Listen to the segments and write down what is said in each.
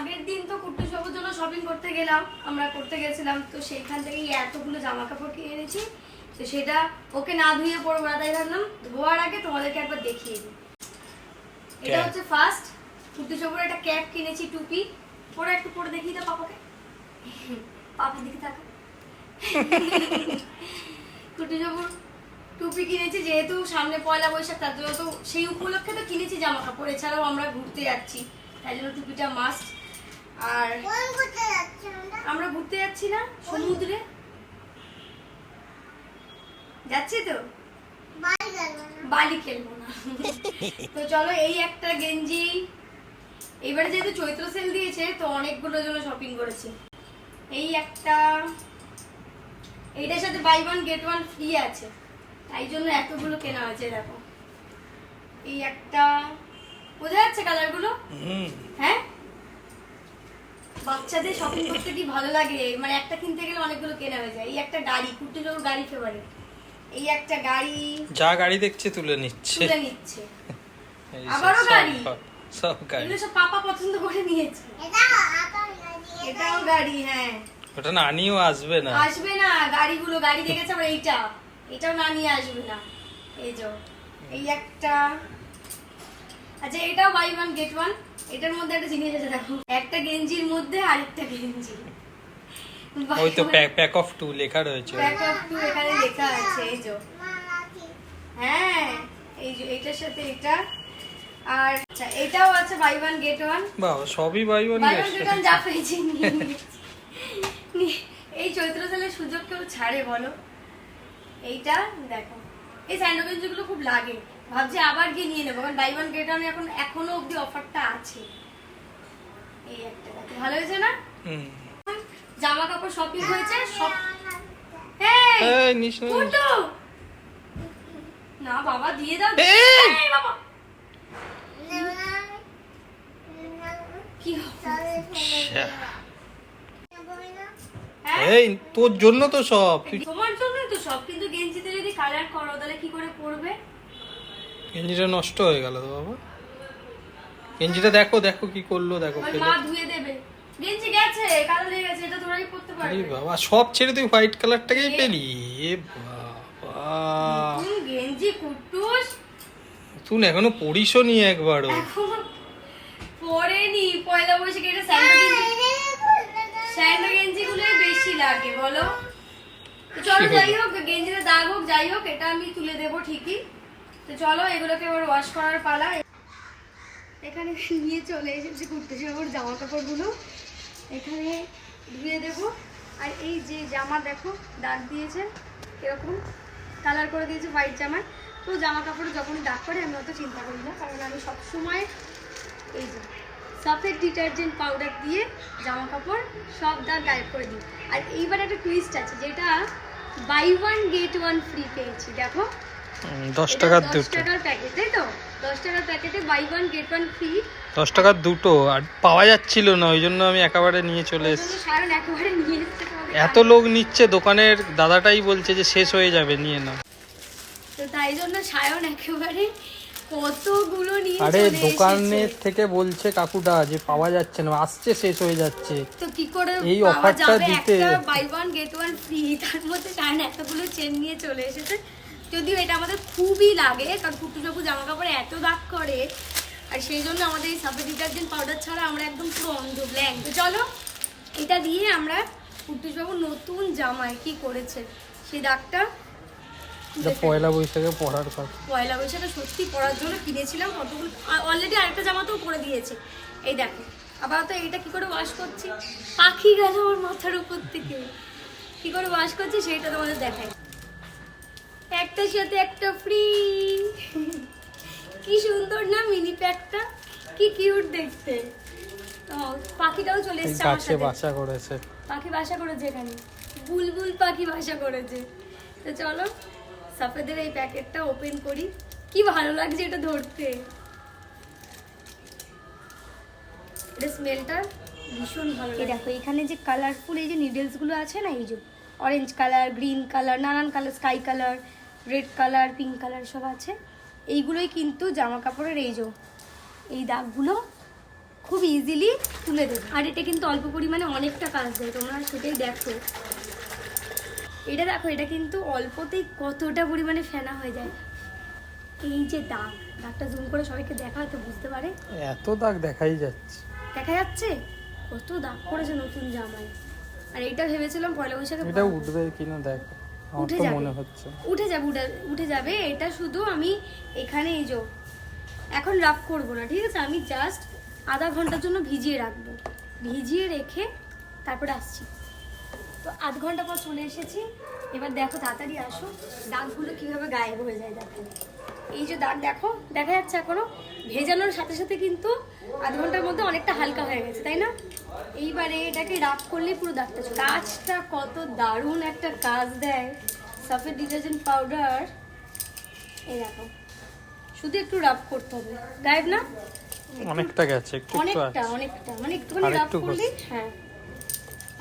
আগের দিন তো কুট্টু সবুর জন্য শপিং করতে গেলাম, আমরা করতে গেছিলাম, তো সেইখান থেকেই এতগুলো জামা কাপড় কিনে এনেছি। তো সেটা ওকে না ধুয়ে পরবো না, তাই ভাবলাম ধোয়ার আগে তোমাদেরকে একবার দেখিয়ে দিই। এটা হচ্ছে ফার্স্ট কুট্টু সবুর একটা ক্যাপ কিনেছি, টুপি। পরে একটু পরে দেখিয়ে দাও পাপাকে, পাপার দিকে থাকা। কুট্টু সবুর টুপি কিনেছি, যেহেতু সামনে পয়লা বৈশাখ, তার জন্য তো সেই উপলক্ষে তো কিনেছি জামা কাপড়। এছাড়াও আমরা ঘুরতে যাচ্ছি, তাই জন্য টুপিটা মাস্ট। আর আমরা ঘুরতে যাচ্ছি না, সমুদ্রে যাচ্ছি তো, বালি খেলবো না। তো চলো, এই একটা গেঞ্জি। এবারে যেহেতু চৈত্র সেল দিয়েছে, তো অনেকগুলোর জন্য শপিং করেছি। এই একটা, এইটার সাথে buy one get one free আছে, তাই জন্য এতগুলো কেনা হয়েছে। দেখো এই একটা, বোঝা যাচ্ছে কালারগুলো? হ্যাঁ, বাচ্চাদের শপিং করতে কি ভালো লাগে, মানে একটা কিনতে গেলে অনেকগুলো কেনা হয়ে যায়। এই একটা গাড়ি, কুট্টু সবুর গাড়ি ফেভারিট। এই একটা গাড়ি, যা গাড়ি দেখছে তুলে নিচ্ছে। আবারও গাড়ি, সব গাড়ি এগুলো সব পাপা পছন্দ করে নিয়েছে। এটাও গাড়ি, হ্যাঁ। ওটা না নিয়েও আসবে না, আসবে না গাড়িগুলো, গাড়ি দেখেছে আবার। এটাও না নিয়ে আসবে না। এই যে এই একটা, আচ্ছা এটাও বাই ওয়ান গেট ওয়ান। এটার মধ্যে একটা জিনিস আছে, দেখো একটা গেঞ্জির মধ্যে আরেকটা গেঞ্জি। ওই তো প্যাক অফ 2 লেখা রয়েছে, প্যাক অফ 2 এখানে লেখা আছে। এই যে, হ্যাঁ এই যে এটার সাথে এটা। আর আচ্ছা এটাও আছে বাই ওয়ান গেট ওয়ান। বাবা সবই বাই ওয়ান গেট ওয়ান, যা পেয়েছি নিয়ে নিয়েছি। এই চৈত্র সেলের সুযোগ কেউ ছাড়ে বলো? এইটা দেখো, এই স্যান্ডো গেঞ্জিগুলো খুব লাগে, ভাবছি আবার গিয়ে নিয়ে নেবো, কারণ বাই ওয়ান গেট ওয়ান এখনো অব্দি অফারটা আছে। এই একটা দেখো, ভালো হয়েছে না? জামা কাপড় শপিং হয়েছে সব। এই কুট্টু, না বাবা দিয়ে দাও। এই বাবা, কি এই তোর জন্য তো সব, তোমার জন্যই তো সব, কিন্তু গেঞ্জিতে যদি কালার করো তাহলে কি করে পরবে? গেঞ্জিটা নষ্ট হয়ে গেল তো বাবা। গেঞ্জিটা দেখো দেখো কি করলো, দেখো মা ধুয়ে দেবে। গেঞ্জি গেছে, কালো লেগে গেছে, এটা তোরাই পরতে পারবে। আরে বাবা, সব ছেড়ে তুই হোয়াইট কালারটাকেই পেলি। এ বাবা, নতুন গেঞ্জি কুট্টুস, তুই এখনো পরিসও নি একবারও। এখনো পরেনি। পয়লা বৈশাখে এটা স্যান্ডো গেঞ্জি গুলোই বেশি লাগে বলো। তো চলো যাই হোক, গেঞ্জিতে দাগ হোক যাই হোক, এটা আমি তুলে দেবো ঠিকই। তো চলো এগুলোকে এবার ওয়াশ করার পালা। এখানে নিয়ে চলে এসেছি কুট্টু সবুর জামা কাপড়গুলো, এখানে ধুয়ে দেবো। আর এই যে জামা দেখো দাগ দিয়েছে, এরকম কালার করে দিয়েছে হোয়াইট জামায়। তো জামা কাপড়ে যখনই দাগ করে আমি অত চিন্তা করি না, কারণ আমি সবসময় এই যে সাফেদ ডিটারজেন্ট পাউডার দিয়ে জামা কাপড় সব দাগ গায়েব করে দিই। আর এইবার একটা টুইস্ট আছে, যেটা buy one get one free পেয়েছি। দেখো 10 টাকার দুটো, 10 টাকার প্যাকেট, তাই তো 10 টাকার প্যাকেটে buy one get one free. 10 টাকার দুটো, আর পাওয়া যাচ্ছিল না, ওই জন্য আমি একেবারে নিয়ে চলে এসেছি। সায়ন একেবারে নিয়ে এসেছে, এত লোক নিচ্ছে, দোকানের দাদাটাই বলছে যে শেষ হয়ে যাবে, নিয়ে নাও। তো তাই জন্য সায়ন একেবারে কতগুলো নিয়ে চলে আরে এসেছে। দোকানের থেকে বলছে কাকুটা যে পাওয়া যাচ্ছে না, আসছে শেষ হয়ে যাচ্ছে। তো কি করে এই পাওয়া অফারটা যাবে? দিতে একটা buy one get one free, তার মধ্যে সায়ন এতগুলো চেন নিয়ে চলে এসেছে। যদিও এটা আমাদের খুবই লাগে, কারণ কুট্টু সবুর জামা কাপড়ে এত দাগ করে, আর সেই জন্য আমাদের এই সাফেদ ডিটারজেন্ট পাউডার ছাড়া আমরা একদম পুরো অন্ধ ব্ল্যাঙ্ক। তো চলো এটা দিয়ে আমরা কুট্টু সবুর নতুন জামায় কি করেছে সেই দাগটা। পয়লা বৈশাখে পরার কথা, পয়লা বৈশাখে সত্যি পরার জন্য কিনেছিলাম কতগুলো, অলরেডি আরেকটা জামাতেও পরে দিয়েছে। এই দেখো, আবার তো এইটা কি করে ওয়াশ করছি, পাখি গেল ওর মাথার উপর থেকে, কি করে ওয়াশ করছি সেইটা তোমাদের দেখাই। একটার সাথে একটা ফ্রি, কি সুন্দর না মিনি প্যাকটা, কি কিউট দেখতে। পাখিটাও চলে এসেছে আমার গাছে সাথে, বাসা করেছে, পাখি বাসা করেছে এখানে, বুলবুল পাখি বাসা করেছে। তো চলো সাফেদের এই প্যাকেটটা ওপেন করি, কি ভালো লাগছে এটা ধরতে, এটা স্মেলটা ভীষণ ভালো। এই দেখো এখানে যে কালারফুল এই যে নিডলস গুলো আছে না, এই যে অরেঞ্জ কালার, গ্রিন কালার, নানান colour, sky colour, red colour, pink colour সব আছে। এইগুলোই কিন্তু জামা কাপড়ের এই যে এই দাগগুলো খুব ইজিলি তুলে দেবে। আর এটা কিন্তু অল্প পরিমাণে অনেকটা কাজ দেয়, তোমরা সেটাই দেখো। এটা দেখো, এটা কিন্তু অল্পতেই কতটা পরিমাণে ফেনা হয়ে যায়। এই যে দাগটা জুম করে সবাইকে দেখা হয়তো বুঝতে পারে। এত দাগ দেখাই যাচ্ছে। দেখা যাচ্ছে কত দাগ পড়েছে নতুন জামায়। আর এইটা ভেবেছিলাম পয়লা বৈশাখে এটা উঠবে কিনা দেখো, আমার উঠে তো যাবে, মনে হচ্ছে উঠে যাবে। এটা শুধু আমি এখানে এই যে এখন রাফ করবো না, ঠিক আছে? আমি জাস্ট আধা ঘন্টার জন্য ভিজিয়ে রাখবো, ভিজিয়ে রেখে তারপরে আসছি। তো আধ ঘন্টা পর চলে এসেছি। এবার দেখো, তাড়াতাড়ি আসো, দাগগুলো কিভাবে গায়েব হয়ে যায় দেখো। এই যে দাগ দেখো, দেখা যাচ্ছে এখনো। ভেজানোর সাথে সাথে কিন্তু আধ ঘন্টার মধ্যে অনেকটা হালকা হয়ে গেছে, তাই না? এইবারে এটাকে রাফ করলে পুরো দাগটা চলে। কাজটা কত দারুণ একটা কাজ দেয় সাফেদ ডিটারজেন্ট পাউডার। এই দেখো, শুধু একটু রাফ করতে হবে, গায়েব না? অনেকটা গেছে, একটু অনেকটা মানে একটুখানি রাফ করলে। হ্যাঁ,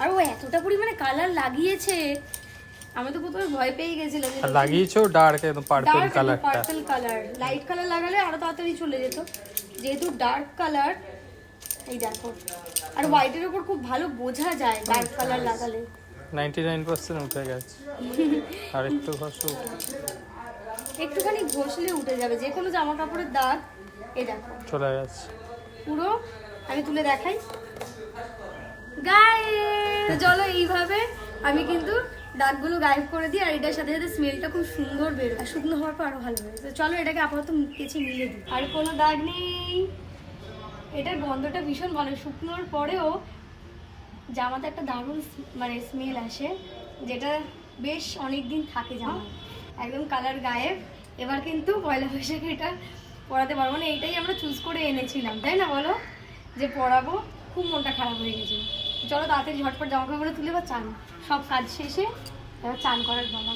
আর ও এতটা পরিমাণে কালার লাগিয়েছে, আমি তো প্রথমে ভয় পেয়ে গেছিলাম। আর লাগিয়েছো ডার্ক একদম পার্পল কালারটা। পার্পল কালার, লাইট কালার লাগালে আরো তাড়াতাড়ি চলে যেত, যেহেতু ডার্ক কালার। এই দেখো, আর হোয়াইটের উপর খুব ভালো বোঝা যায় ডার্ক কালার লাগালে। 99% উঠে গেছে। আর একটু ঘষো, একটুখানি ঘষলে উঠে যাবে যে কোনো জামা কাপড়ের দাগ। এই দেখো চলে গেছে পুরো। আমি তুলে দেখাই গায়ে। চলো, এইভাবে আমি কিন্তু দাগগুলো গায়েব করে দিই। আর এটার সাথে সাথে স্মেলটা খুব সুন্দর বেরোয়, আর শুকনো হওয়ার পর আরো ভালো হয়। তো চলো, এটাকে আপাতত কেচে মিলে দিই। আর কোনো দাগ নেই। এটার গন্ধটা ভীষণ ভালো, শুকনোর পরেও জামাতে একটা দারুণ মানে স্মেল আসে, যেটা বেশ অনেক দিন থাকে জামা। একদম কালার গায়েব। এবার কিন্তু পয়লা বৈশাখে এটা পরাতে পারবো না। এইটাই আমরা চুজ করে এনেছিলাম, তাই না বলো, যে পরাবো। খুব মনটা খারাপ হয়ে গেছে। চলো তাড়াতাড়ি ঝটপট জামা কাপড়গুলো তুলে বা চান, সব কাজ শেষে এবার চান করার পালা।